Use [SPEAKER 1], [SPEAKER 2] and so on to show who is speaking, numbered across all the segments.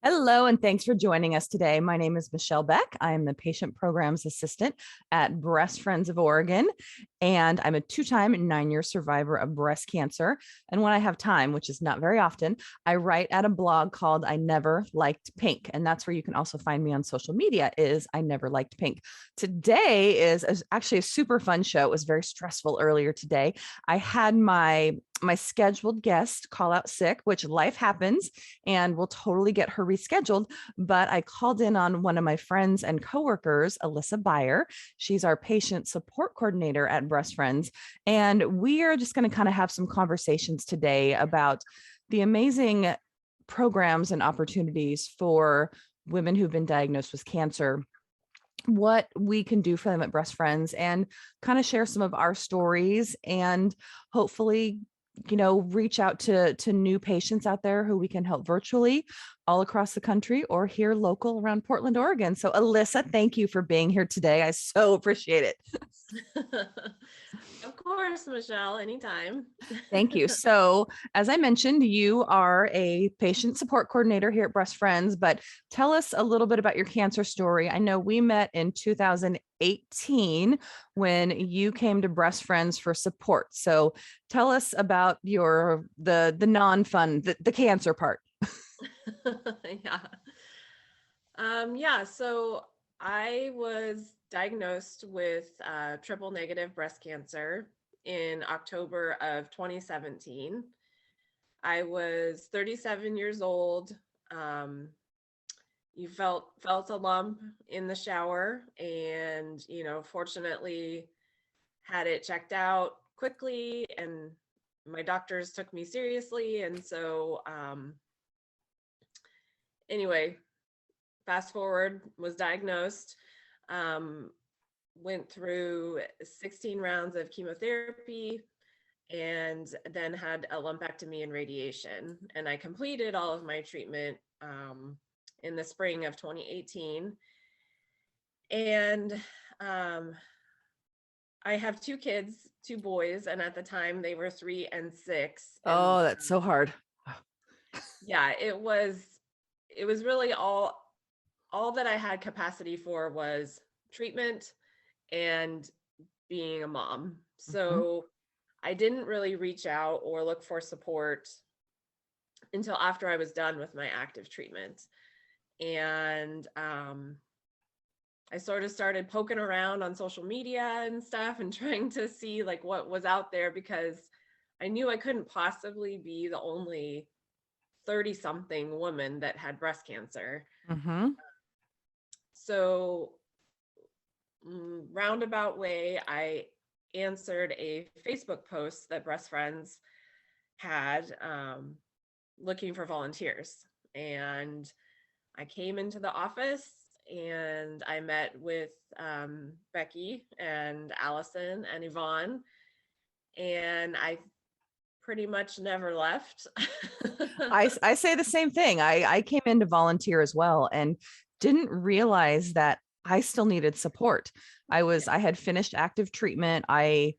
[SPEAKER 1] Hello, and thanks for joining us today. My name is Michelle Beck. I am the Patient Programs Assistant at Breast Friends of Oregon, and I'm a two-time 9-year survivor of breast cancer. And when I have time, which is not very often, I write at a blog called I Never Liked Pink, and that's where you can also find me on social media is I Never Liked Pink. Today is actually a super fun show. It was very stressful earlier today. I had my scheduled guest call out sick, which life happens, and we'll totally get her rescheduled. But I called in on one of my friends and coworkers, Alyssa Beyer. She's our patient support coordinator at Breast Friends. And we are just going to kind of have some conversations today about the amazing programs and opportunities for women who've been diagnosed with cancer, what we can do for them at Breast Friends, and kind of share some of our stories and hopefully reach out to new patients out there who we can help virtually all across the country or here local around Portland, Oregon. So Alyssa, thank you for being here today. I so appreciate it.
[SPEAKER 2] Of course, Michelle, anytime.
[SPEAKER 1] Thank you. So, as I mentioned, you are a patient support coordinator here at Breast Friends, but tell us a little bit about your cancer story. I know we met in 2018 when you came to Breast Friends for support. So, tell us about the non-fun, the cancer part.
[SPEAKER 2] Yeah. So I was diagnosed with triple negative breast cancer in October of 2017. I was 37 years old. You felt a lump in the shower, and fortunately had it checked out quickly, and my doctors took me seriously. And so anyway, fast forward, was diagnosed, went through 16 rounds of chemotherapy, and then had a lumpectomy and radiation. And I completed all of my treatment in the spring of 2018. And I have two kids, two boys, and at the time they were 3 and 6. And
[SPEAKER 1] Oh, that's so hard.
[SPEAKER 2] yeah, it was really all that I had capacity for was treatment and being a mom. So I didn't really reach out or look for support until after I was done with my active treatment. And I sort of started poking around on social media and stuff and trying to see like what was out there, because I knew I couldn't possibly be the only 30-something woman that had breast cancer. So roundabout way, I answered a Facebook post that Breast Friends had looking for volunteers. And I came into the office and I met with Becky and Allison and Yvonne, and I pretty much never left.
[SPEAKER 1] I say the same thing. I came in to volunteer as well and didn't realize that I still needed support. I had finished active treatment. I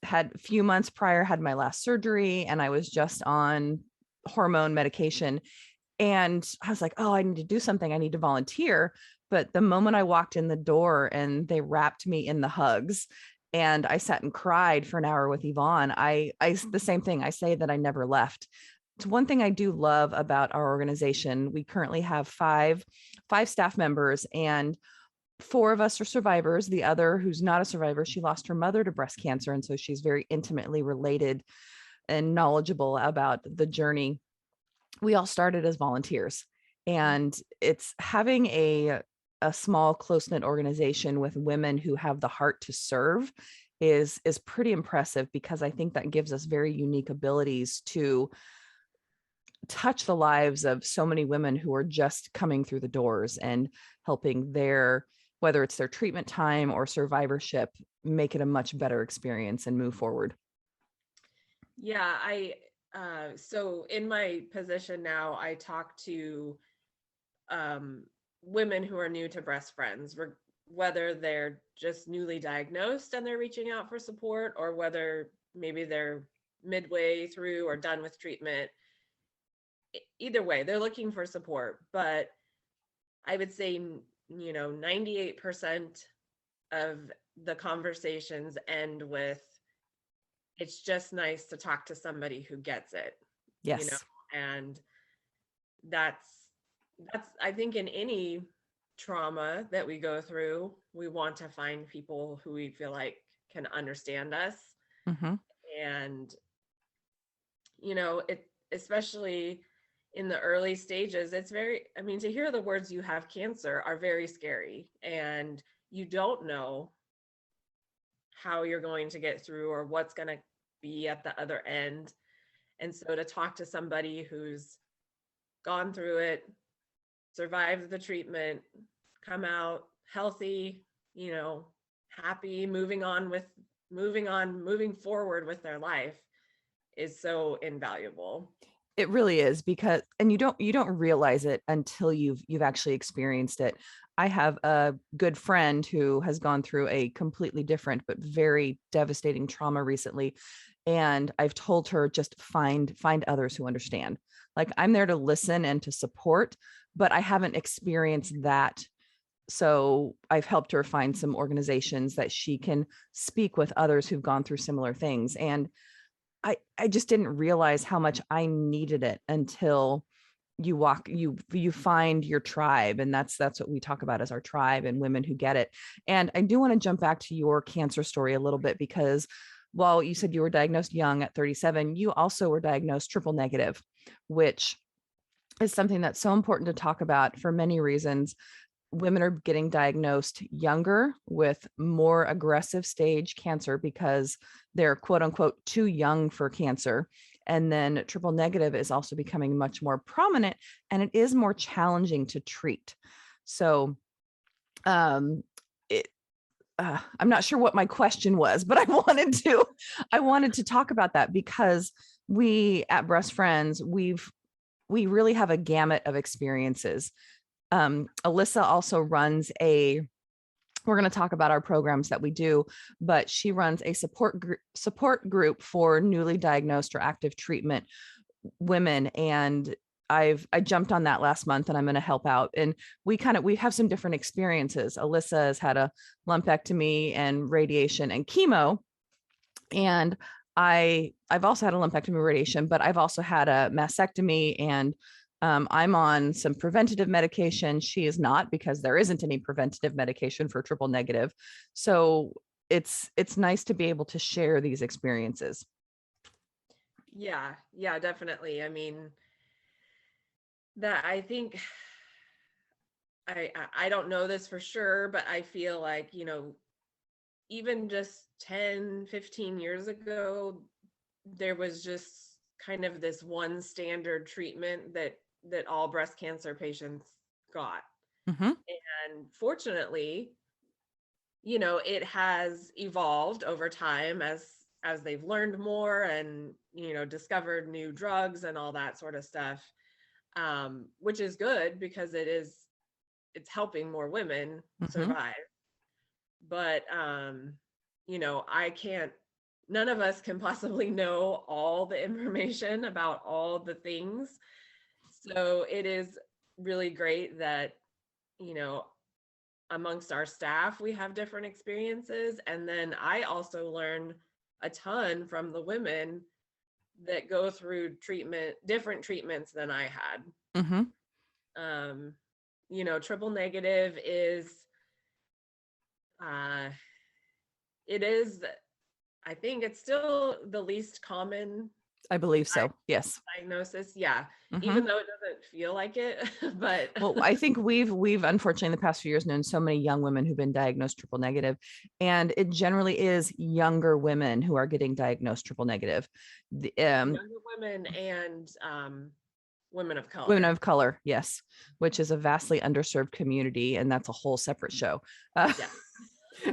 [SPEAKER 1] had a few months prior had my last surgery, and I was just on hormone medication. And I was like, oh, I need to do something. I need to volunteer. But the moment I walked in the door and they wrapped me in the hugs and I sat and cried for an hour with Yvonne, I the same thing. I say that I never left. It's one thing I do love about our organization. We currently have five staff members, and 4 of us are survivors. The other, who's not a survivor, she lost her mother to breast cancer. And so she's very intimately related and knowledgeable about the journey. We all started as volunteers, and it's having a small close-knit organization with women who have the heart to serve is pretty impressive, because I think that gives us very unique abilities to touch the lives of so many women who are just coming through the doors and helping whether it's their treatment time or survivorship, make it a much better experience and move forward.
[SPEAKER 2] Yeah, so in my position now, I talk to women who are new to Breast Friends, whether they're just newly diagnosed and they're reaching out for support, or whether maybe they're midway through or done with treatment. either way, they're looking for support. But I would say, 98% of the conversations end with, it's just nice to talk to somebody who gets it.
[SPEAKER 1] Yes.
[SPEAKER 2] And that's I think in any trauma that we go through, we want to find people who we feel like can understand us.
[SPEAKER 1] Mm-hmm.
[SPEAKER 2] And it, especially in the early stages, it's very, to hear the words "you have cancer" are very scary, and you don't know how you're going to get through or what's going to be at the other end. And so to talk to somebody who's gone through it, survived the treatment, come out healthy, happy, moving forward with their life, is so invaluable.
[SPEAKER 1] It really is, because, and you don't realize it until you've actually experienced it. I have a good friend who has gone through a completely different but very devastating trauma recently. And I've told her, just find others who understand. Like, I'm there to listen and to support, but I haven't experienced that. So I've helped her find some organizations that she can speak with others who've gone through similar things. And I just didn't realize how much I needed it until you find your tribe. And that's what we talk about as our tribe and women who get it. And I do want to jump back to your cancer story a little bit, because while you said you were diagnosed young at 37, you also were diagnosed triple negative, which is something that's so important to talk about for many reasons. Women are getting diagnosed younger with more aggressive stage cancer because they're quote unquote too young for cancer. And then triple negative is also becoming much more prominent, and it is more challenging to treat. So I'm not sure what my question was, but I wanted to talk about that, because we at Breast Friends, we really have a gamut of experiences. Alyssa also runs we're going to talk about our programs that we do, but she runs a support group for newly diagnosed or active treatment women. And I jumped on that last month, and I'm going to help out. And we have some different experiences. Alyssa has had a lumpectomy and radiation and chemo. And I've also had a lumpectomy radiation, but I've also had a mastectomy, and I'm on some preventative medication. She is not, because there isn't any preventative medication for triple negative. So it's nice to be able to share these experiences.
[SPEAKER 2] Yeah, definitely. That I think, I don't know this for sure, but I feel like, even just 10, 15 years ago, there was just kind of this one standard treatment that all breast cancer patients got.
[SPEAKER 1] Mm-hmm.
[SPEAKER 2] And fortunately, it has evolved over time as they've learned more and, discovered new drugs and all that sort of stuff, which is good, because it's helping more women survive. But, none of us can possibly know all the information about all the things. So it is really great that, amongst our staff, we have different experiences. And then I also learn a ton from the women that go through different treatments than I had. Triple negative is, it is, I think it's still the least common.
[SPEAKER 1] I believe so. Yes.
[SPEAKER 2] Diagnosis. Yeah. Even though it doesn't feel like it, but
[SPEAKER 1] well, I think we've unfortunately in the past few years known so many young women who've been diagnosed triple negative, and it generally is younger women who are getting diagnosed triple negative.
[SPEAKER 2] Younger women and women of color.
[SPEAKER 1] Women of color, yes, which is a vastly underserved community, and that's a whole separate show.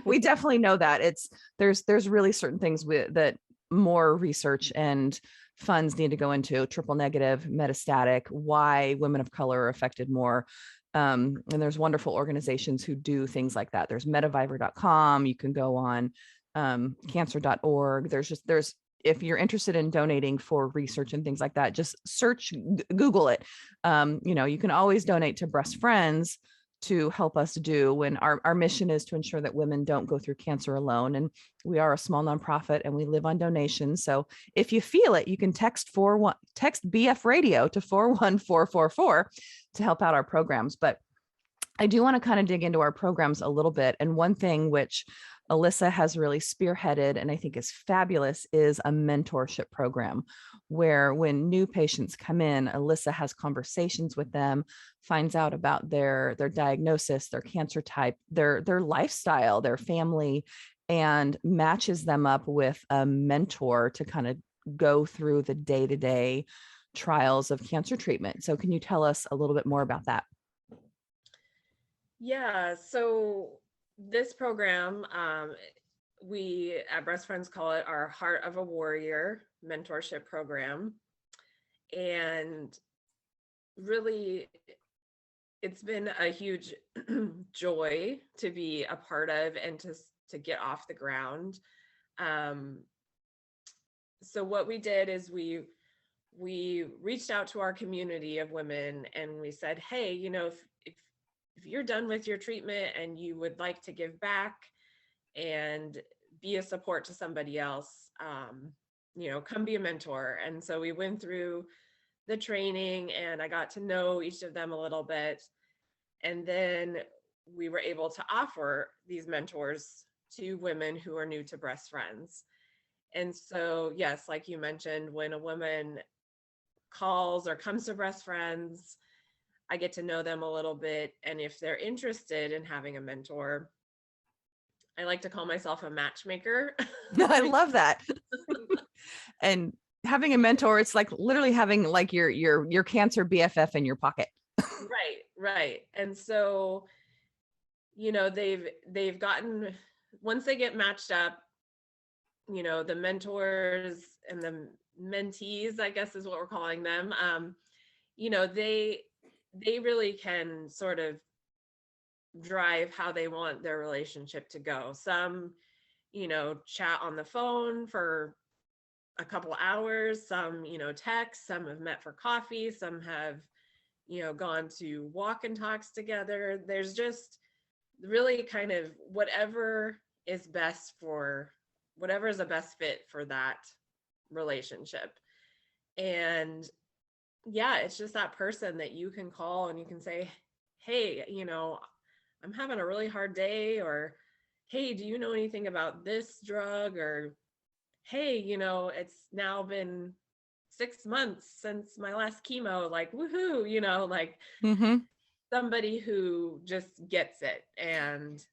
[SPEAKER 1] We definitely know that there's really certain things that more research and funds need to go into: triple negative, metastatic, why women of color are affected more. And there's wonderful organizations who do things like that. There's metavivor.com. You can go on cancer.org. if you're interested in donating for research and things like that, just search, Google it. You can always donate to Breast Friends to help us do when our mission is to ensure that women don't go through cancer alone. And we are a small nonprofit and we live on donations. So if you feel it, you can text BF radio to 41444 to help out our programs. But I do want to kind of dig into our programs a little bit. And one thing which Alyssa has really spearheaded and I think is fabulous is a mentorship program where when new patients come in, Alyssa has conversations with them, finds out about their diagnosis, their cancer type, their lifestyle, their family, and matches them up with a mentor to kind of go through the day-to-day trials of cancer treatment. So can you tell us a little bit more about that?
[SPEAKER 2] Yeah, so this program, we at Breast Friends call it our Heart of a Warrior Mentorship Program. And really, it's been a huge joy to be a part of and to get off the ground. So what we did is we reached out to our community of women and we said, hey, if you're done with your treatment and you would like to give back and be a support to somebody else, come be a mentor. And so we went through the training and I got to know each of them a little bit. And then we were able to offer these mentors to women who are new to Breast Friends. And so, yes, like you mentioned, when a woman calls or comes to Breast Friends, I get to know them a little bit. And if they're interested in having a mentor, I like to call myself a matchmaker.
[SPEAKER 1] I love that. And having a mentor, it's like literally having like your cancer BFF in your pocket.
[SPEAKER 2] Right. And so, they've gotten, once they get matched up, the mentors and the mentees, I guess is what we're calling them, they really can sort of drive how they want their relationship to go. Some, chat on the phone for a couple hours, some, text, some have met for coffee, some have, gone to walk and talks together. There's just really kind of whatever is a best fit for that relationship. And yeah, it's just that person that you can call and you can say, hey, I'm having a really hard day, or hey, do you know anything about this drug? Or hey, it's now been 6 months since my last chemo, like woohoo, like
[SPEAKER 1] Mm-hmm.
[SPEAKER 2] somebody who just gets it and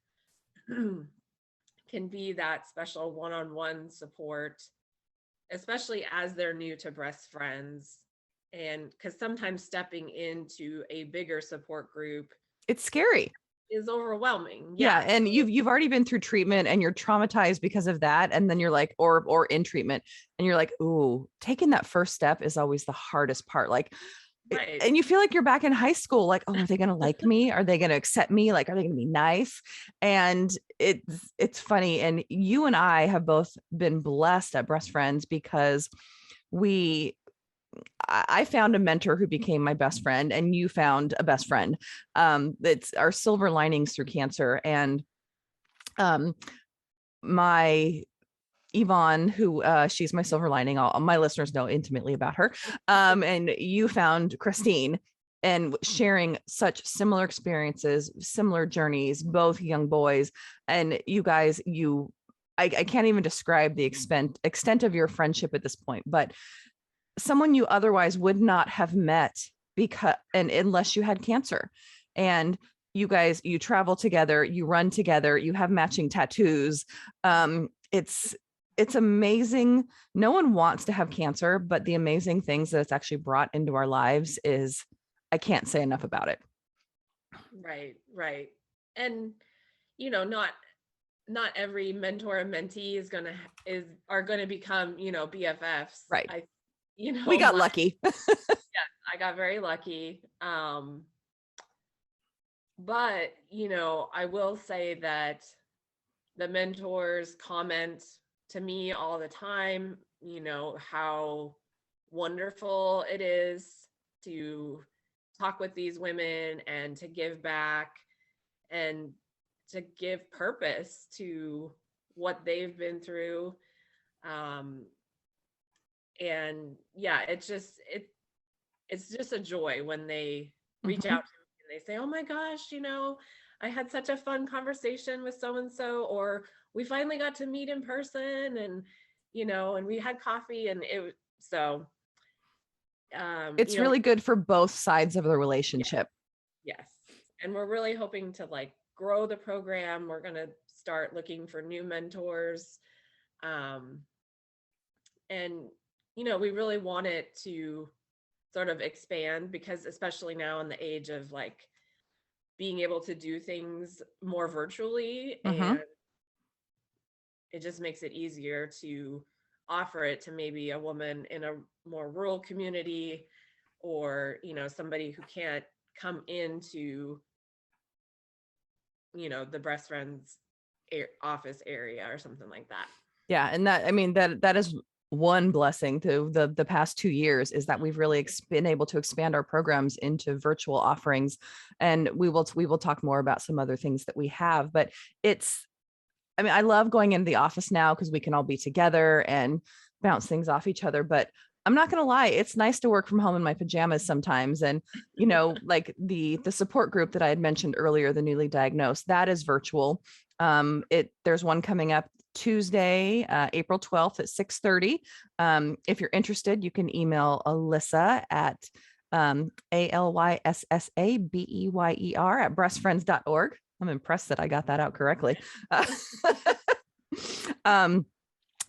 [SPEAKER 2] can be that special one-on-one support, especially as they're new to Breast Friends. And because sometimes stepping into a bigger support group,
[SPEAKER 1] it's scary,
[SPEAKER 2] is overwhelming.
[SPEAKER 1] Yeah. And you've already been through treatment and you're traumatized because of that. And then you're like, or in treatment and you're like, ooh, taking that first step is always the hardest part. Like,
[SPEAKER 2] Right.
[SPEAKER 1] And you feel like you're back in high school. Like, oh, are they going to like me? Are they going to accept me? Like, are they going to be nice? And it's funny. And you and I have both been blessed at Breast Friends because I found a mentor who became my best friend, and you found a best friend. It's our silver linings through cancer. And my Yvonne, who she's my silver lining, all my listeners know intimately about her. And you found Christine, and sharing such similar experiences, similar journeys, both young boys. And you guys, I can't even describe the extent of your friendship at this point, but someone you otherwise would not have met unless you had cancer. And you guys, you travel together, you run together, you have matching tattoos. It's amazing. No one wants to have cancer, but the amazing things that it's actually brought into our lives is, I can't say enough about it.
[SPEAKER 2] Right. And, not every mentor and mentee are going to become, BFFs.
[SPEAKER 1] Right. We got lucky.
[SPEAKER 2] Yeah, I got very lucky. But, I will say that the mentors comment to me all the time, how wonderful it is to talk with these women and to give back and to give purpose to what they've been through. And yeah, it's just a joy when they reach out to me and they say, oh my gosh, I had such a fun conversation with so-and-so, or we finally got to meet in person, and and we had coffee, and
[SPEAKER 1] it's really good for both sides of the relationship.
[SPEAKER 2] Yes. And we're really hoping to grow the program. We're going to start looking for new mentors. And we really want it to sort of expand, because especially now in the age of being able to do things more virtually, and it just makes it easier to offer it to maybe a woman in a more rural community, or somebody who can't come into the Breast Friends office area or something like that.
[SPEAKER 1] Yeah, and that is one blessing to the past 2 years, is that we've really been able to expand our programs into virtual offerings, and we will talk more about some other things that we have. But I love going into the office now because we can all be together and bounce things off each other. But I'm not going to lie, it's nice to work from home in my pajamas sometimes. And, like the support group that I had mentioned earlier, the newly diagnosed, that is virtual. There's one coming up Tuesday, April 12th at 6:30. If you're interested, you can email Alyssa at ALYSSABEYER at breastfriends.org. I'm impressed that I got that out correctly.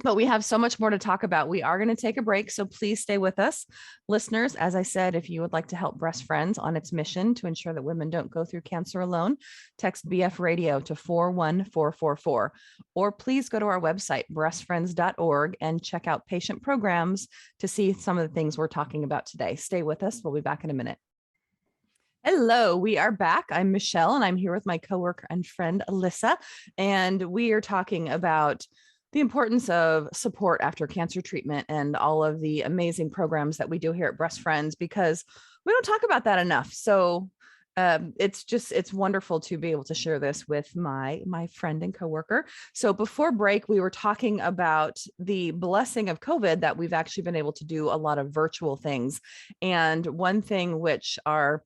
[SPEAKER 1] But we have so much more to talk about. We are going to take a break, so please stay with us. Listeners, as I said, if you would like to help Breast Friends on its mission to ensure that women don't go through cancer alone, text BF Radio to 41444, or please go to our website, breastfriends.org, and check out patient programs to see some of the things we're talking about today. Stay with us. We'll be back in a minute. Hello, we are back. I'm Michelle, and I'm here with my coworker and friend, Alyssa, and we are talking about the importance of support after cancer treatment and all of the amazing programs that we do here at Breast Friends, because we don't talk about that enough. So it's wonderful to be able to share this with my friend and coworker. So before break, we were talking about the blessing of COVID, that we've actually been able to do a lot of virtual things. And one thing which our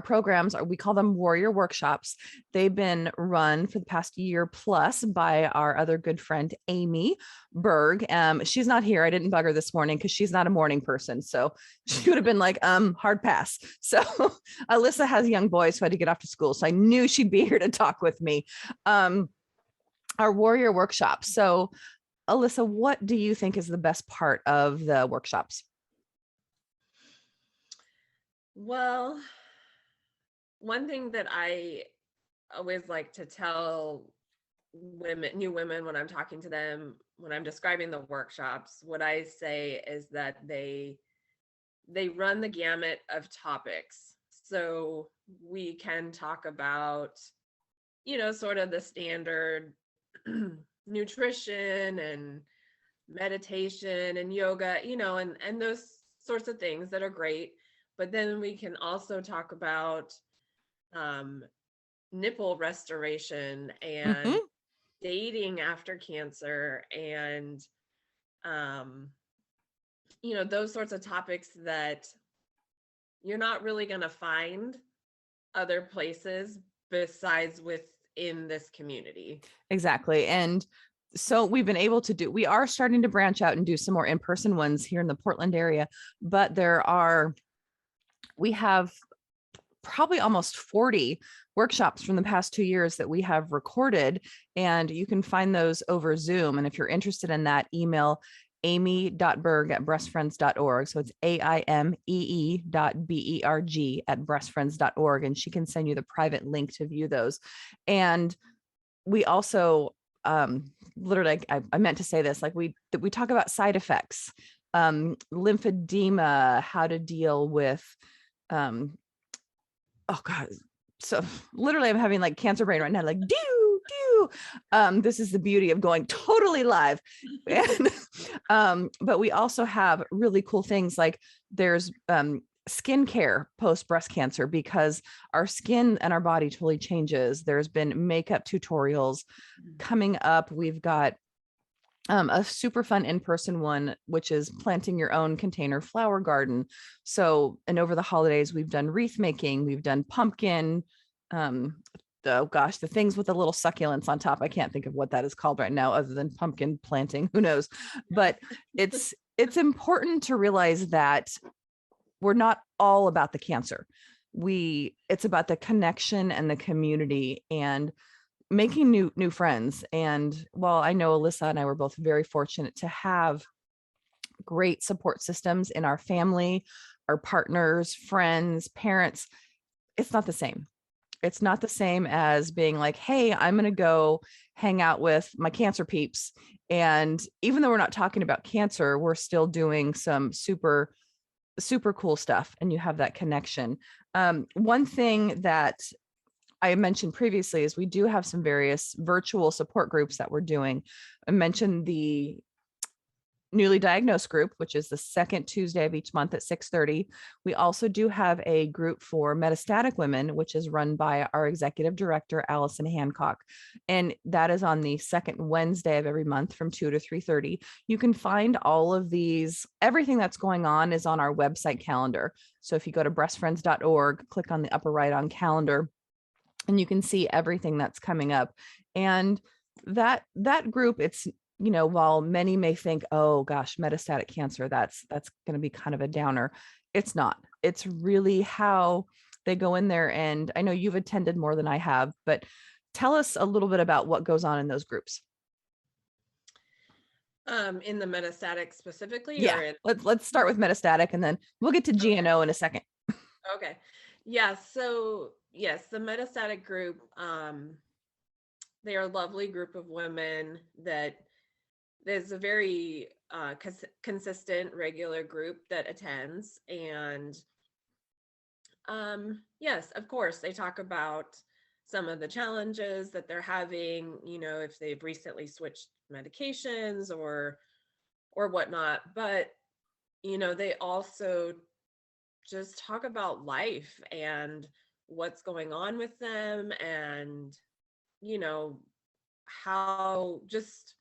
[SPEAKER 1] programs we call them Warrior Workshops. They've been run for the past year plus by our other good friend, Amy Berg. She's not here. I didn't bug her this morning because she's not a morning person. So she would have been like, hard pass. So Alyssa has young boys, so I had to get off to school. So I knew she'd be here to talk with me. Our Warrior Workshops. So Alyssa, what do you think is the best part of the workshops?
[SPEAKER 2] Well, one thing that I always like to tell new women when I'm talking to them, when I'm describing the workshops, what I say is that they run the gamut of topics. So we can talk about, sort of the standard nutrition and meditation and yoga, and those sorts of things that are great. But then we can also talk about nipple restoration and dating after cancer, and those sorts of topics that you're not really going to find other places besides within this community. Exactly.
[SPEAKER 1] And so we are starting to branch out and do some more in-person ones here in the Portland area, but we have probably almost 40 workshops from the past 2 years that we have recorded, and you can find those over Zoom. And if you're interested in that, email amy.berg@breastfriends.org. So it's AIMEE.BERG at breastfriends.org. And she can send you the private link to view those. And we also, literally, I meant to say this, we talk about side effects, lymphedema, how to deal with, oh God. So literally I'm having cancer brain right now, This is the beauty of going totally live. And, but we also have really cool things like there's skincare post breast cancer, because our skin and our body totally changes. There's been makeup tutorials coming up. We've got a super fun in-person one, which is planting your own container flower garden. So, and over the holidays, we've done wreath making, we've done pumpkin, oh gosh, the things with the little succulents on top. I can't think of what that is called right now other than pumpkin planting, who knows? But it's important to realize that we're not all about the cancer. It's about the connection and the community and making new friends. And while I know Alyssa and I were both very fortunate to have great support systems in our family, our partners, friends, parents, it's not the same. It's not the same as being like, hey, I'm going to go hang out with my cancer peeps. And even though we're not talking about cancer, we're still doing some super, super cool stuff. And you have that connection. One thing that I mentioned previously is we do have some various virtual support groups that we're doing. I mentioned the newly diagnosed group, which is the second Tuesday of each month at 6:30. We also do have a group for metastatic women, which is run by our executive director, Allison Hancock. And that is on the second Wednesday of every month from 2 to 3:30. You can find all of these, everything that's going on is on our website calendar. So if you go to breastfriends.org, click on the upper right on calendar, and you can see everything that's coming up. And that group, it's, while many may think, oh gosh, metastatic cancer, that's going to be kind of a downer. It's not. It's really how they go in there. And I know you've attended more than I have, but tell us a little bit about what goes on in those groups.
[SPEAKER 2] In the metastatic specifically?
[SPEAKER 1] Yeah,
[SPEAKER 2] or
[SPEAKER 1] let's start with metastatic and then we'll get to GNO in a second.
[SPEAKER 2] Okay. Yeah. So yes, the metastatic group, they are a lovely group of women that there's a very consistent, regular group that attends. And yes, of course, they talk about some of the challenges that they're having, if they've recently switched medications or whatnot. But, they also just talk about life and what's going on with them and, how just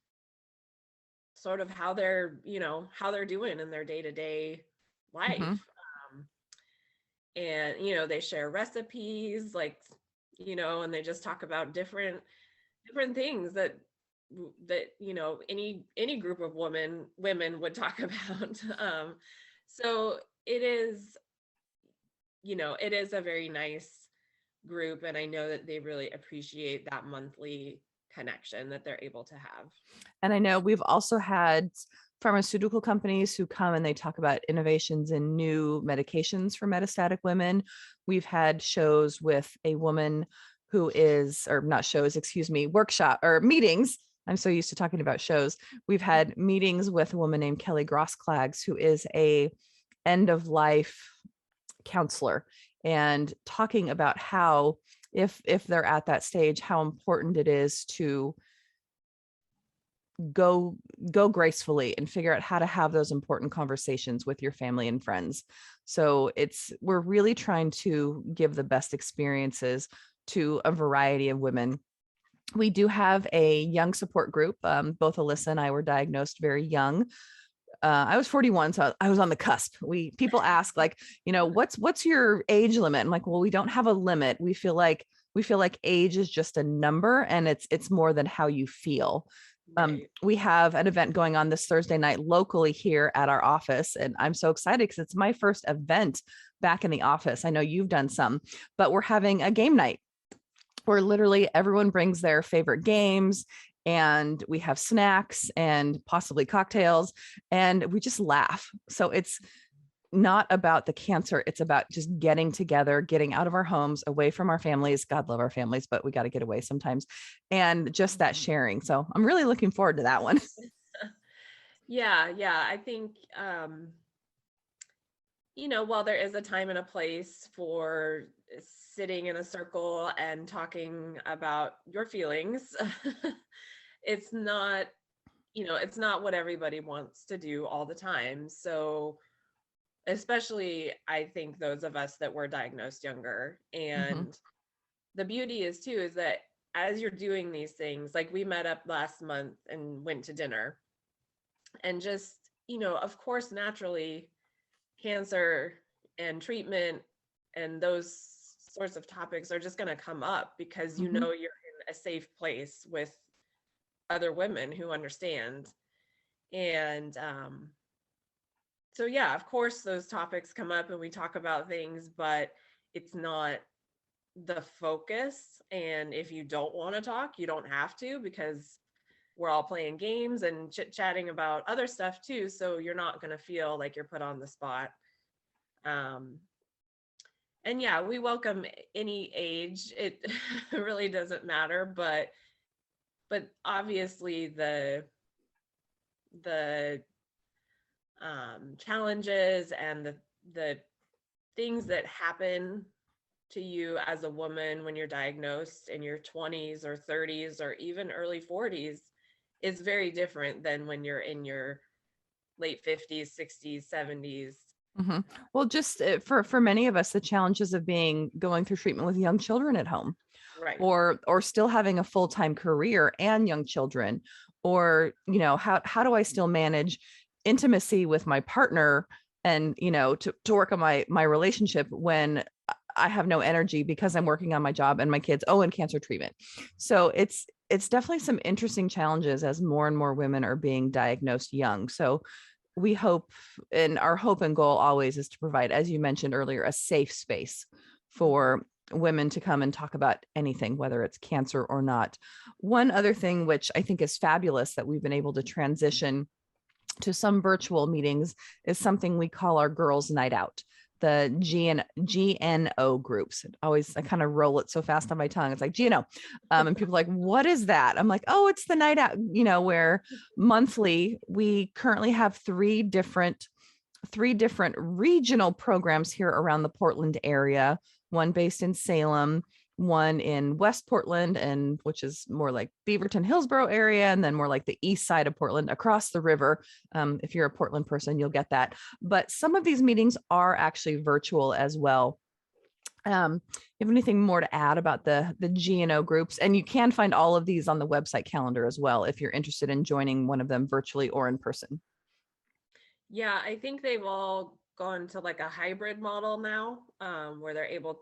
[SPEAKER 2] sort of how they're doing in their day-to-day life.
[SPEAKER 1] Mm-hmm.
[SPEAKER 2] And they share recipes, like, and they just talk about different things that any group of women would talk about. So it is a very nice group, and I know that they really appreciate that monthly connection that they're able to have.
[SPEAKER 1] And I know we've also had pharmaceutical companies who come and they talk about innovations in new medications for metastatic women. We've had shows with a woman who is, or not shows, excuse me, workshop or meetings. I'm so used to talking about shows. We've had meetings with a woman named Kelly Grossklags, who is a end of life counselor, and talking about how if they're at that stage, how important it is to go gracefully and figure out how to have those important conversations with your family and friends. So we're really trying to give the best experiences to a variety of women. We do have a young support group. Both Alyssa and I were diagnosed very young. I was 41, so I was on the cusp. People ask like, what's your age limit? I'm like, well, we don't have a limit. We feel like age is just a number, and it's more than how you feel.
[SPEAKER 2] Right.
[SPEAKER 1] We have an event going on this Thursday night locally here at our office, and I'm so excited because it's my first event back in the office. I know you've done some, but we're having a game night where literally everyone brings their favorite games, and we have snacks and possibly cocktails, and we just laugh. So it's not about the cancer. It's about just getting together, getting out of our homes, away from our families. God love our families, but we got to get away sometimes. And just that sharing. So I'm really looking forward to that one.
[SPEAKER 2] Yeah. I think, while there is a time and a place for sitting in a circle and talking about your feelings, it's not, it's not what everybody wants to do all the time. So especially, I think those of us that were diagnosed younger. And the beauty is too, is that as you're doing these things, like we met up last month and went to dinner, and just, of course, naturally, cancer and treatment and those sorts of topics are just going to come up because you're in a safe place with other women who understand. And so yeah, of course those topics come up and we talk about things, but it's not the focus. And if you don't want to talk, you don't have to, because we're all playing games and chit-chatting about other stuff too, so you're not going to feel like you're put on the spot. And yeah, we welcome any age. It really doesn't matter, but obviously the challenges and the things that happen to you as a woman when you're diagnosed in your 20s or 30s or even early 40s is very different than when you're in your late 50s, 60s, 70s.
[SPEAKER 1] Well, just for many of us, the challenges of going through treatment with young children at home,
[SPEAKER 2] Right.
[SPEAKER 1] or still having a full-time career and young children, or how do I still manage intimacy with my partner and to work on my relationship when I have no energy because I'm working on my job and my kids, and cancer treatment. So it's definitely some interesting challenges as more and more women are being diagnosed young. So we hope, and our hope and goal always is to provide, as you mentioned earlier, a safe space for women to come and talk about anything, whether it's cancer or not. One other thing, which I think is fabulous that we've been able to transition to some virtual meetings, is something we call our Girls' Night Out, the GNO groups. I kind of roll it so fast on my tongue. It's like GNO. And people are like, what is that? I'm like, oh, it's the night out, where monthly we currently have three different regional programs here around the Portland area, one based in Salem, one in West Portland, and which is more like Beaverton, Hillsborough area, and then more like the east side of Portland across the river. If you're a Portland person, you'll get that. But some of these meetings are actually virtual as well. You have anything more to add about the GNO groups? And you can find all of these on the website calendar as well if you're interested in joining one of them virtually or in person.
[SPEAKER 2] Yeah, I think they've all gone to like a hybrid model now, where they're able,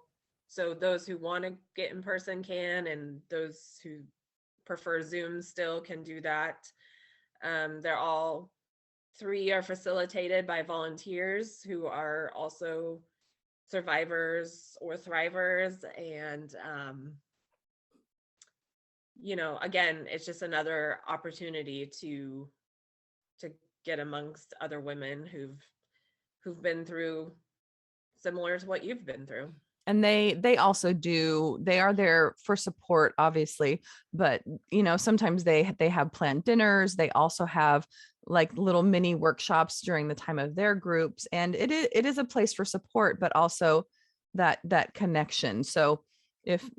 [SPEAKER 2] so those who want to get in person can, and those who prefer Zoom still can do that. They're all three are facilitated by volunteers who are also survivors or thrivers. And, again, it's just another opportunity to get amongst other women who've been through similar to what you've been through.
[SPEAKER 1] And they also they are there for support, obviously, but sometimes they have planned dinners. They also have like little mini workshops during the time of their groups, and it is a place for support, but also that connection. So if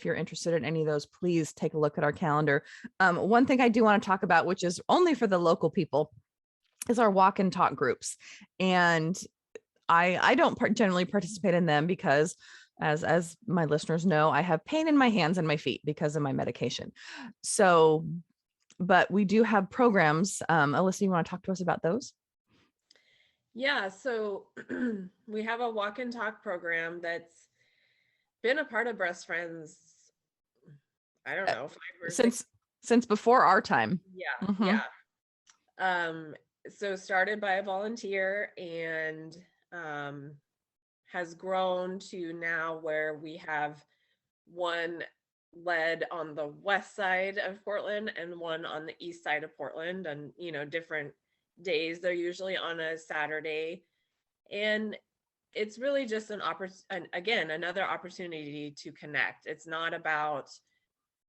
[SPEAKER 1] you're interested in any of those, please take a look at our calendar. One thing I do want to talk about, which is only for the local people, is our walk and talk groups. And I don't generally participate in them because, as my listeners know, I have pain in my hands and my feet because of my medication. So, but we do have programs. Alyssa, you want to talk to us about those?
[SPEAKER 2] Yeah, so we have a walk and talk program that's been a part of Breast Friends, I don't know, 5 or 6
[SPEAKER 1] since before our time.
[SPEAKER 2] Yeah. So started by a volunteer and has grown to now where we have one led on the west side of Portland and one on the east side of Portland, and different days. They're usually on a Saturday, and it's really just another opportunity to connect. It's not about,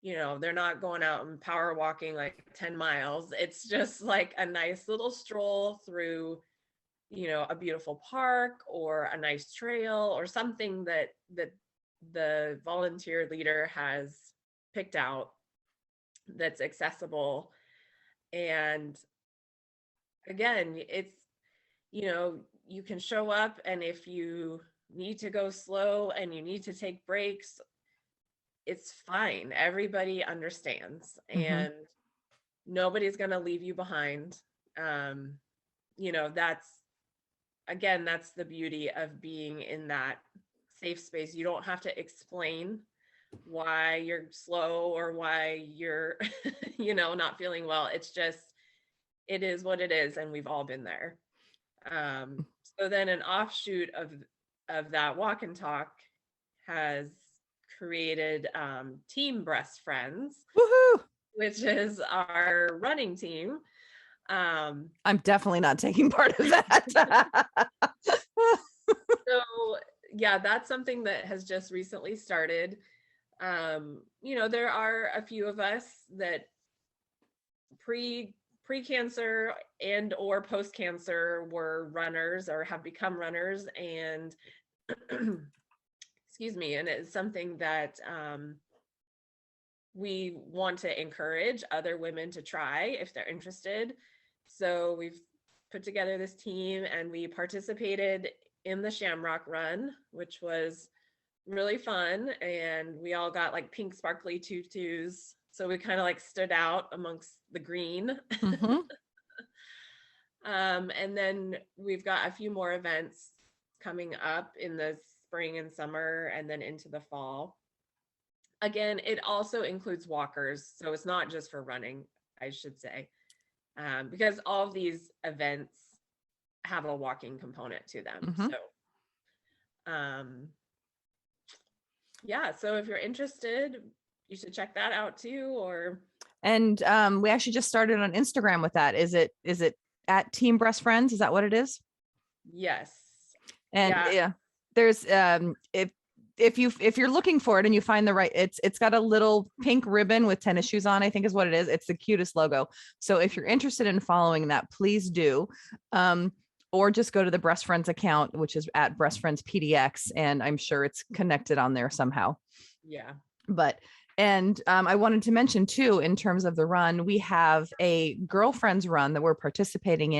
[SPEAKER 2] they're not going out and power walking like 10 miles. It's just like a nice little stroll through a beautiful park or a nice trail or something that the volunteer leader has picked out that's accessible. And again, it's, you can show up, and if you need to go slow and you need to take breaks, it's fine. Everybody understands, and nobody's going to leave you behind. That's the beauty of being in that safe space. You don't have to explain why you're slow or why you're, not feeling well. It's just, it is what it is. And we've all been there. So then an offshoot of that walk and talk has created Team Breast Friends.
[SPEAKER 1] Woohoo!
[SPEAKER 2] Which is our running team.
[SPEAKER 1] I'm definitely not taking part of that.
[SPEAKER 2] So yeah, that's something that has just recently started. There are a few of us that pre-cancer and or post-cancer were runners or have become runners, and excuse me, and it's something that we want to encourage other women to try if they're interested. So we've put together this team, and we participated in the Shamrock Run, which was really fun. And we all got like pink sparkly tutus. So we kind of like stood out amongst the green. And then we've got a few more events coming up in the spring and summer, and then into the fall. Again, it also includes walkers. So it's not just for running, I should say, because all of these events have a walking component to them. So, yeah, so if you're interested, you should check that out too.
[SPEAKER 1] And we actually just started on Instagram with that. Is it at Team Breast Friends? Is that what it is?
[SPEAKER 2] Yes.
[SPEAKER 1] And yeah, there's if you're looking for it and you find the right, it's got a little pink ribbon with tennis shoes on, I think is what it is. It's the cutest logo. So if you're interested in following that, please do. Or just go to the Breast Friends account, which is at Breast Friends PDX, and I'm sure it's connected on there somehow.
[SPEAKER 2] Yeah.
[SPEAKER 1] And I wanted to mention too, in terms of the run, we have a girlfriends run that we're participating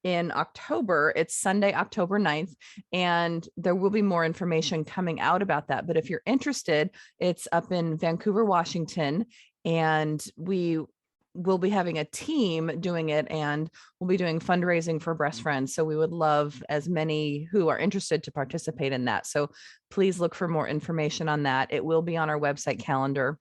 [SPEAKER 1] in October. It's Sunday, October 9th, and there will be more information coming out about that. But if you're interested, it's up in Vancouver, Washington, and we will be having a team doing it, and we'll be doing fundraising for Breast Friends. So we would love as many who are interested to participate in that. So please look for more information on that. It will be on our website calendar,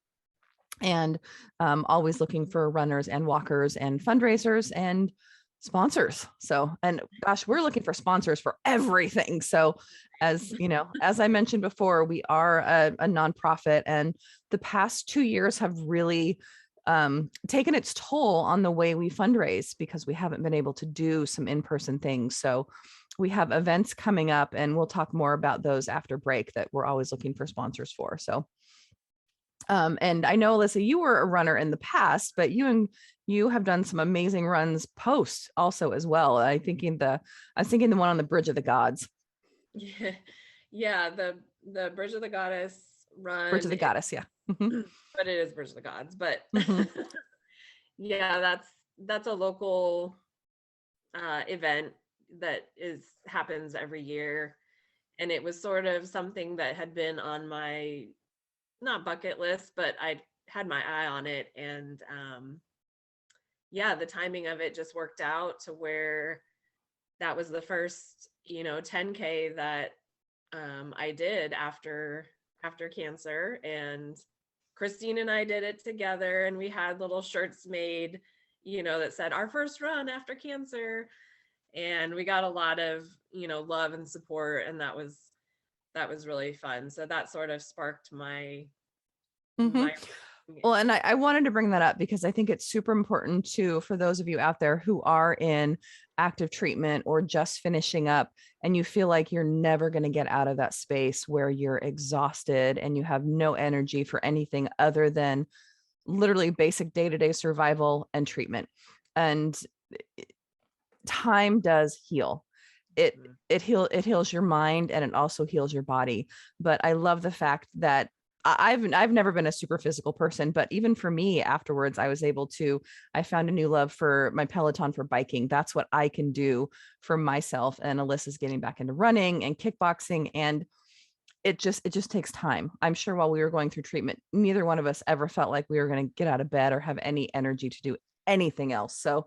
[SPEAKER 1] and always looking for runners and walkers and fundraisers and sponsors. So, and gosh, we're looking for sponsors for everything. So as you know, as I mentioned before, we are a nonprofit, and the past 2 years have really taken its toll on the way we fundraise, because we haven't been able to do some in-person things. So we have events coming up, and we'll talk more about those after break, that we're always looking for sponsors for. So and I know, Alyssa, you were a runner in the past, but you have done some amazing runs post also as well. I was thinking the one on the Bridge of the Gods.
[SPEAKER 2] Yeah, the Bridge of the Goddess run.
[SPEAKER 1] Bridge of the Goddess, yeah.
[SPEAKER 2] But it is Bridge of the Gods. But yeah, that's a local event that happens every year, and it was sort of something that had been on my not bucket list, but I had my eye on it, and yeah, the timing of it just worked out to where that was the first 10K that I did after cancer. And Christine and I did it together, and we had little shirts made that said our first run after cancer, and we got a lot of love and support, and that was really fun. So that sort of sparked my
[SPEAKER 1] well, and I wanted to bring that up because I think it's super important too, for those of you out there who are in active treatment or just finishing up, and you feel like you're never going to get out of that space where you're exhausted and you have no energy for anything other than literally basic day-to-day survival and treatment. And time does heal. it
[SPEAKER 2] Mhm.
[SPEAKER 1] it heals your mind, and it also heals your body. But I love the fact that I've never been a super physical person, but even for me afterwards, I found a new love for my Peloton for biking. That's what I can do for myself. And Alyssa's getting back into running and kickboxing, and it just takes time. I'm sure while we were going through treatment, neither one of us ever felt like we were going to get out of bed or have any energy to do anything else. So,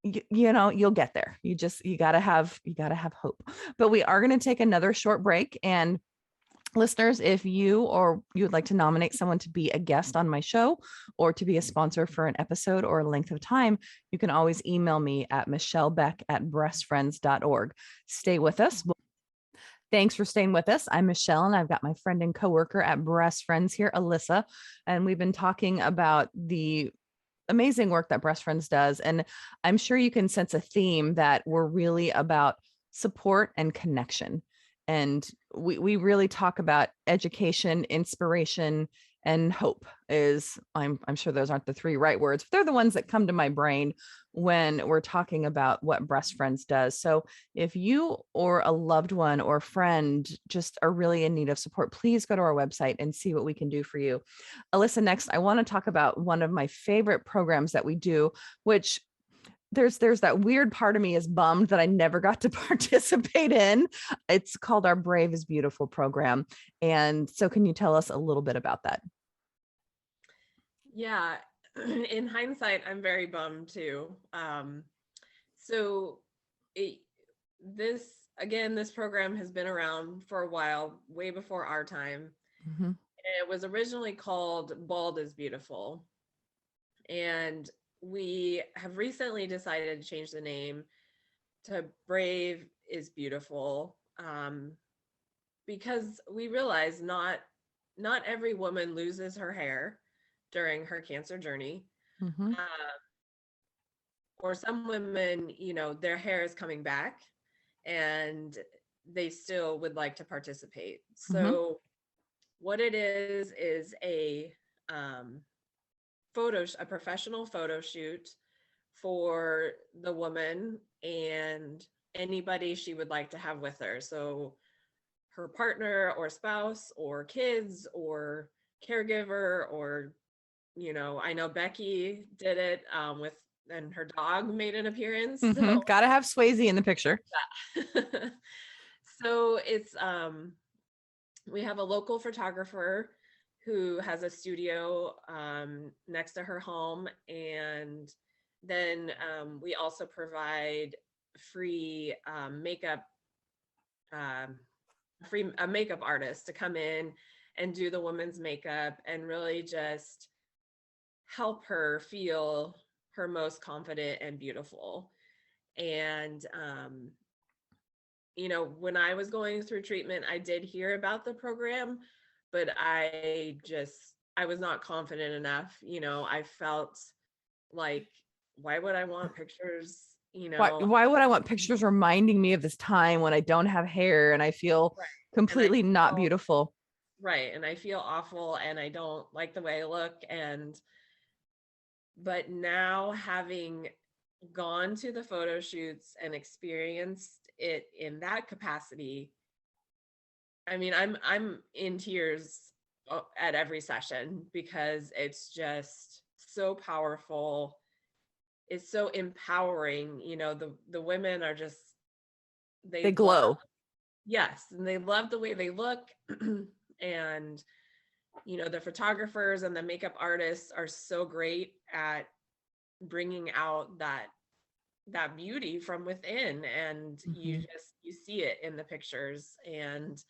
[SPEAKER 1] you'll get there. You gotta have hope. But we are going to take another short break. And listeners, if you would like to nominate someone to be a guest on my show or to be a sponsor for an episode or a length of time, you can always email me at michellebeck@breastfriends.org. Stay with us. Thanks for staying with us. I'm Michelle, and I've got my friend and coworker at Breast Friends here, Alyssa, and we've been talking about the amazing work that Breast Friends does. And I'm sure you can sense a theme that we're really about support and connection. And we really talk about education, inspiration, and hope. I'm sure those aren't the three right words, but they're the ones that come to my brain when we're talking about what Breast Friends does. So if you or a loved one or friend just are really in need of support, please go to our website and see what we can do for you. Alyssa, next, I want to talk about one of my favorite programs that we do, which there's that weird part of me is bummed that I never got to participate in. It's called our Brave is Beautiful program. And so can you tell us a little bit about that?
[SPEAKER 2] Yeah, in hindsight, I'm very bummed too. So it, this this program has been around for a while, way before our time.
[SPEAKER 1] Mhm.
[SPEAKER 2] It was originally called Bald is Beautiful. And we have recently decided to change the name to Brave is Beautiful, because we realize not every woman loses her hair during her cancer journey.
[SPEAKER 1] Mhm.
[SPEAKER 2] Uh, or some women, their hair is coming back and they still would like to participate.
[SPEAKER 1] Mhm.
[SPEAKER 2] So what it is um, a professional photo shoot for the woman and anybody she would like to have with her. So her partner or spouse or kids or caregiver, or I know Becky did it with, and her dog made an appearance.
[SPEAKER 1] Mhm.
[SPEAKER 2] So
[SPEAKER 1] Gotta have Swayze in the picture.
[SPEAKER 2] yeah. So it's we have a local photographer who has a studio next to her home, and then we also provide free makeup, um, a makeup artist to come in and do the woman's makeup and really just help her feel her most confident and beautiful. And when I was going through treatment, I did hear about the program, but I was not confident enough. I felt like, why would I want pictures,
[SPEAKER 1] Why would I want pictures reminding me of this time when I don't have hair and I feel
[SPEAKER 2] right. And I
[SPEAKER 1] completely not
[SPEAKER 2] feel
[SPEAKER 1] beautiful?
[SPEAKER 2] right. And I feel awful and I don't like the way I look. But now, having gone to the photo shoots and experienced it in that capacity, I mean, I'm in tears at every session because it's just so powerful. It's so empowering. The women are just, they
[SPEAKER 1] They
[SPEAKER 2] love,
[SPEAKER 1] glow.
[SPEAKER 2] yes, and they love the way they look. And the photographers and the makeup artists are so great at bringing out that beauty from within, and
[SPEAKER 1] Mhm.
[SPEAKER 2] you see it in the pictures. And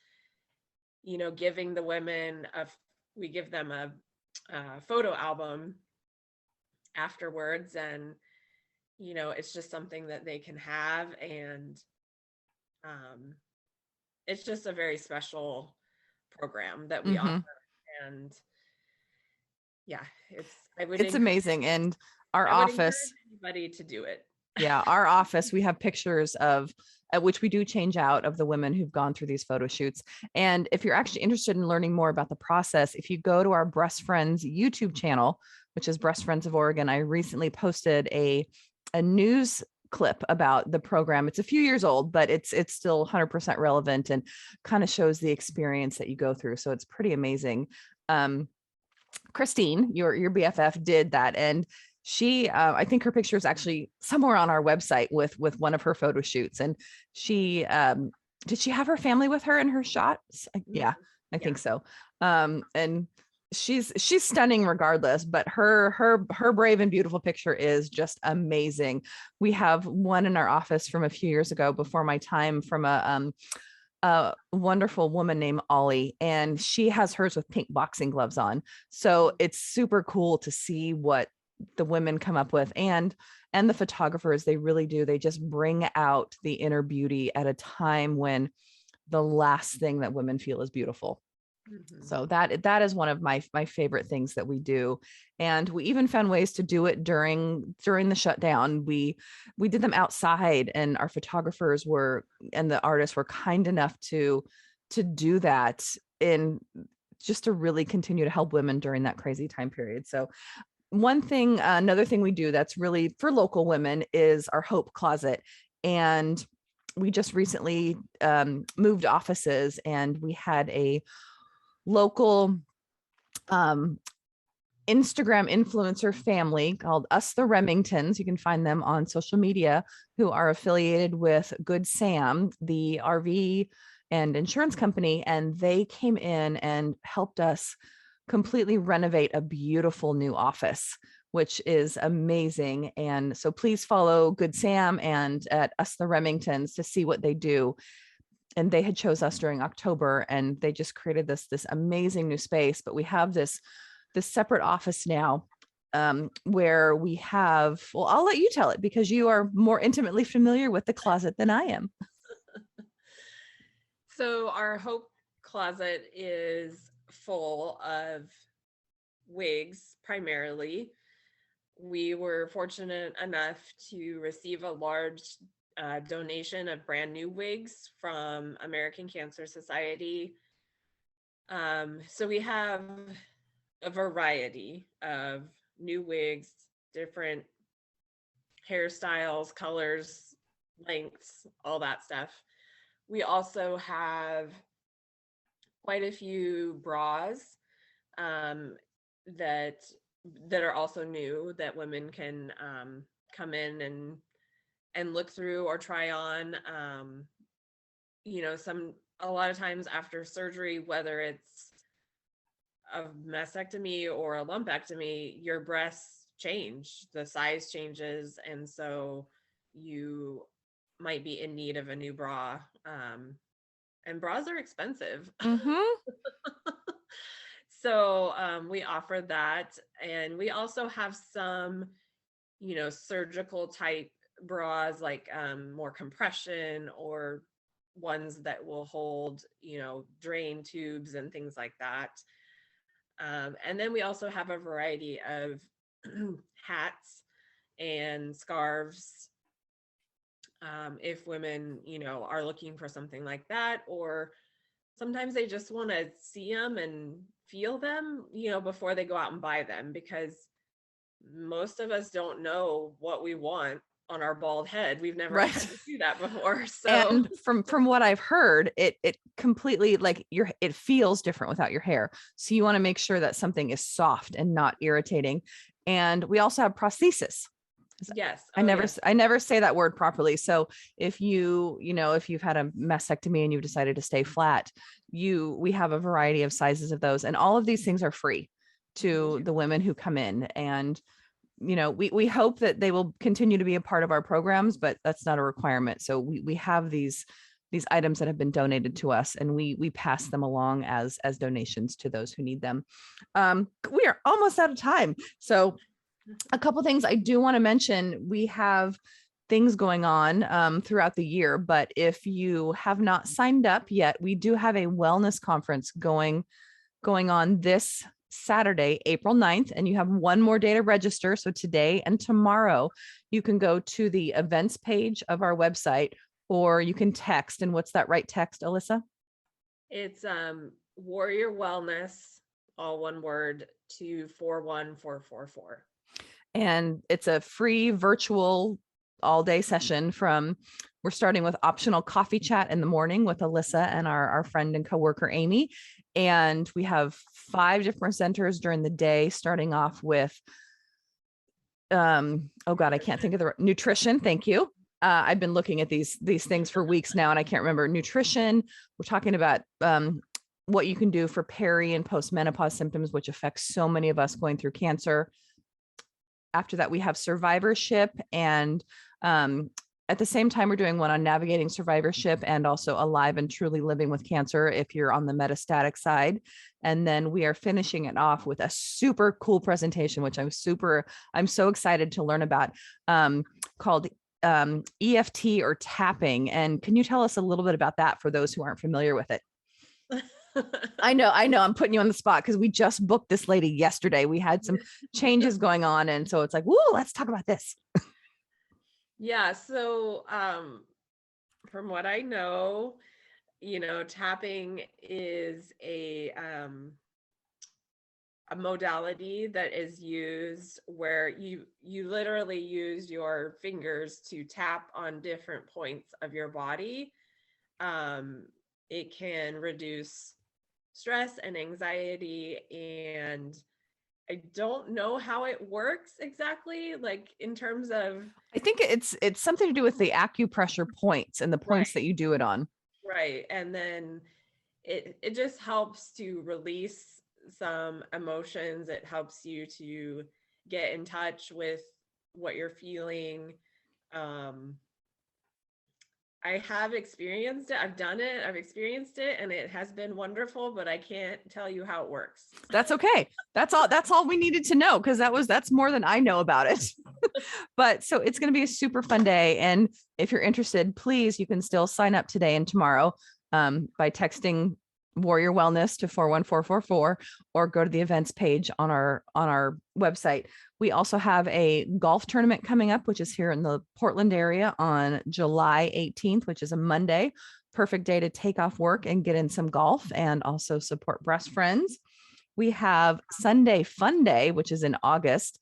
[SPEAKER 2] giving the women we give them a photo album afterwards, and it's just something that they can have. And um it's just a very special program that we offer.
[SPEAKER 1] Mhm.
[SPEAKER 2] And yeah, I would
[SPEAKER 1] It's
[SPEAKER 2] encourage
[SPEAKER 1] amazing. And our
[SPEAKER 2] I would encourage
[SPEAKER 1] office,
[SPEAKER 2] anybody to do it.
[SPEAKER 1] yeah, our office, we have pictures of at which we do change out of the women who've gone through these photo shoots. And if you're actually interested in learning more about the process, if you go to our Breast Friends YouTube channel, which is Breast Friends of Oregon, I recently posted a news clip about the program. It's a few years old, but it's still 100% relevant and kind of shows the experience that you go through. So it's pretty amazing. Christine, your BFF, did that, and she, I think her picture is actually somewhere on our website with one of her photo shoots. And she, did she have her family with her in her shots? Yeah, I think so. And she's stunning regardless, but her brave and beautiful picture is just amazing. We have one in our office from a few years ago before my time, from a wonderful woman named Ollie, and she has hers with pink boxing gloves on. So it's super cool to see what the women come up with, and the photographers, they really do. They just bring out the inner beauty at a time when the last thing that women feel is beautiful. So that is one of my favorite things that we do. And we even found ways to do it during the shutdown. We did them outside, and our photographers and the artists were kind enough to do that, in just to really continue to help women during that crazy time period. So another thing we do that's really for local women is our Hope Closet. And we just recently moved offices, and we had a local Instagram influencer family called Us the Remingtons. You can find them on social media, who are affiliated with Good Sam, the RV and insurance company. And they came in and helped us completely renovate a beautiful new office, which is amazing. And so please follow Good Sam and at Us the Remingtons to see what they do. And they had chose us during October, and they just created this amazing new space. But we have this separate office now, where we have, well, I'll let you tell it because you are more intimately familiar with the closet than I am.
[SPEAKER 2] So our Hope Closet is full of wigs primarily. We were fortunate enough to receive a large donation of brand new wigs from American Cancer Society. So we have a variety of new wigs, different hairstyles, colors, lengths, all that stuff. We also have quite a few bras that are also new, that women can come in and look through or try on. A lot of times after surgery, whether it's a mastectomy or a lumpectomy, your breasts change, the size changes, and so you might be in need of a new bra. And bras are expensive. So we offer that. And we also have some, surgical type bras, like more compression, or ones that will hold, drain tubes and things like that. And then we also have a variety of hats and scarves, if women, are looking for something like that, or sometimes they just want to see them and feel them, before they go out and buy them, because most of us don't know what we want on our bald head. We've never had to do that before. So,
[SPEAKER 1] and from what I've heard, it completely, like, it feels different without your hair. So you want to make sure that something is soft and not irritating. And we also have prosthesis.
[SPEAKER 2] Yes.
[SPEAKER 1] I never say that word properly. So if if you've had a mastectomy and you've decided to stay flat, we have a variety of sizes of those, and all of these things are free to the women who come in. And we hope that they will continue to be a part of our programs, but that's not a requirement. So we have these items that have been donated to us, and we pass them along as donations to those who need them. We are almost out of time. So a couple things I do want to mention. We have things going on throughout the year, but if you have not signed up yet, we do have a wellness conference going on this Saturday, April 9th, and you have one more day to register. So today and tomorrow, you can go to the events page of our website, or you can text. And what's that right text, Alyssa?
[SPEAKER 2] It's Warrior Wellness, all one word, to 41444.
[SPEAKER 1] And it's a free virtual all day session we're starting with optional coffee chat in the morning with Alyssa and our friend and coworker, Amy. And we have 5 different presenters during the day, starting off with, oh God, I can't think of the nutrition. Thank you. I've been looking at these things for weeks now, and I can't remember. Nutrition. We're talking about what you can do for peri and post-menopause symptoms, which affects so many of us going through cancer. After that, we have survivorship, and at the same time, we're doing one on navigating survivorship and also alive and truly living with cancer if you're on the metastatic side. And then we are finishing it off with a super cool presentation, which I'm so excited to learn about, called EFT or tapping. And can you tell us a little bit about that for those who aren't familiar with it? I know I'm putting you on the spot because we just booked this lady yesterday. We had some changes going on. And so it's like, woo, let's talk about this.
[SPEAKER 2] Yeah. So, from what I know, tapping is a modality that is used where you literally use your fingers to tap on different points of your body. It can reduce stress and anxiety, and I don't know how it works exactly, like in terms of.
[SPEAKER 1] I think it's something to do with the acupressure points and the points that you do it on.
[SPEAKER 2] Right. And then it just helps to release some emotions. It helps you to get in touch with what you're feeling. I have experienced it. I've done it. I've experienced it, and it has been wonderful, but I can't tell you how it works.
[SPEAKER 1] That's okay. That's all we needed to know, because that's more than I know about it. But so it's going to be a super fun day. And if you're interested, please, you can still sign up today and tomorrow by texting Warrior Wellness to 41444 or go to the events page on our website. We also have a golf tournament coming up, which is here in the Portland area on July 18th, which is a Monday. Perfect day to take off work and get in some golf and also support Breast Friends. We have Sunday Fun Day, which is in August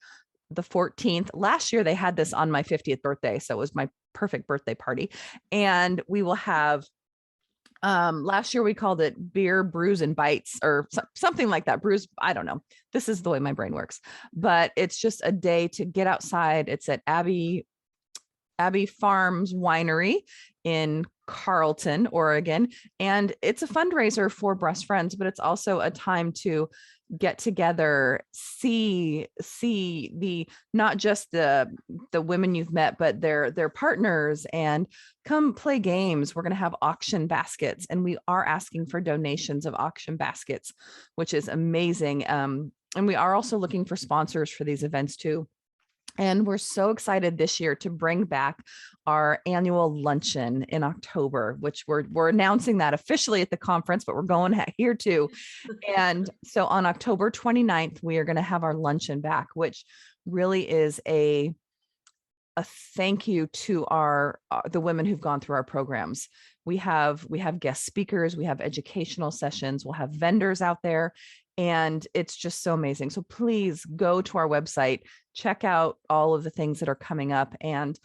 [SPEAKER 1] the 14th. Last year, they had this on my 50th birthday, so it was my perfect birthday party. And we will have last year we called it beer, brews, and bites, or something like that. Brews, I don't know. This is the way my brain works, but it's just a day to get outside. It's at Abbey Farms Winery in Carlton, Oregon. And it's a fundraiser for Breast Friends, but it's also a time to get together, see the, not just the women you've met, but their partners, and come play games. We're going to have auction baskets, and we are asking for donations of auction baskets, which is amazing. And we are also looking for sponsors for these events too. And we're so excited this year to bring back our annual luncheon in October, which we're announcing that officially at the conference, but we're going here too. And so on October 29th, we are going to have our luncheon back, which really is a thank you to the women who've gone through our programs. We have guest speakers, we have educational sessions, we'll have vendors out there, and it's just so amazing. So please go to our website, check out all of the things that are coming up. And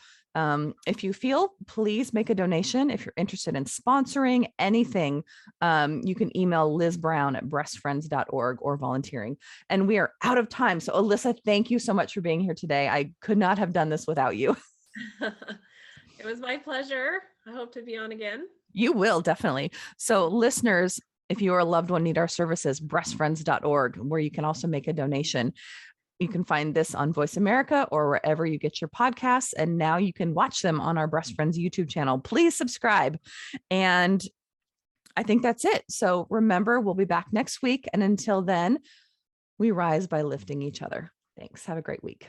[SPEAKER 1] if you feel, please make a donation. If you're interested in sponsoring anything, you can email Liz Brown at breastfriends.org or volunteering. And we are out of time. So Alyssa, thank you so much for being here today. I could not have done this without you.
[SPEAKER 2] It was my pleasure. I hope to be on again. You
[SPEAKER 1] will, definitely. So listeners, if you or a loved one need our services, breastfriends.org, where you can also make a donation. You can find this on Voice America or wherever you get your podcasts. And now you can watch them on our Breast Friends YouTube channel. Please subscribe. And I think that's it. So remember, we'll be back next week. And until then, we rise by lifting each other. Thanks. Have a great week.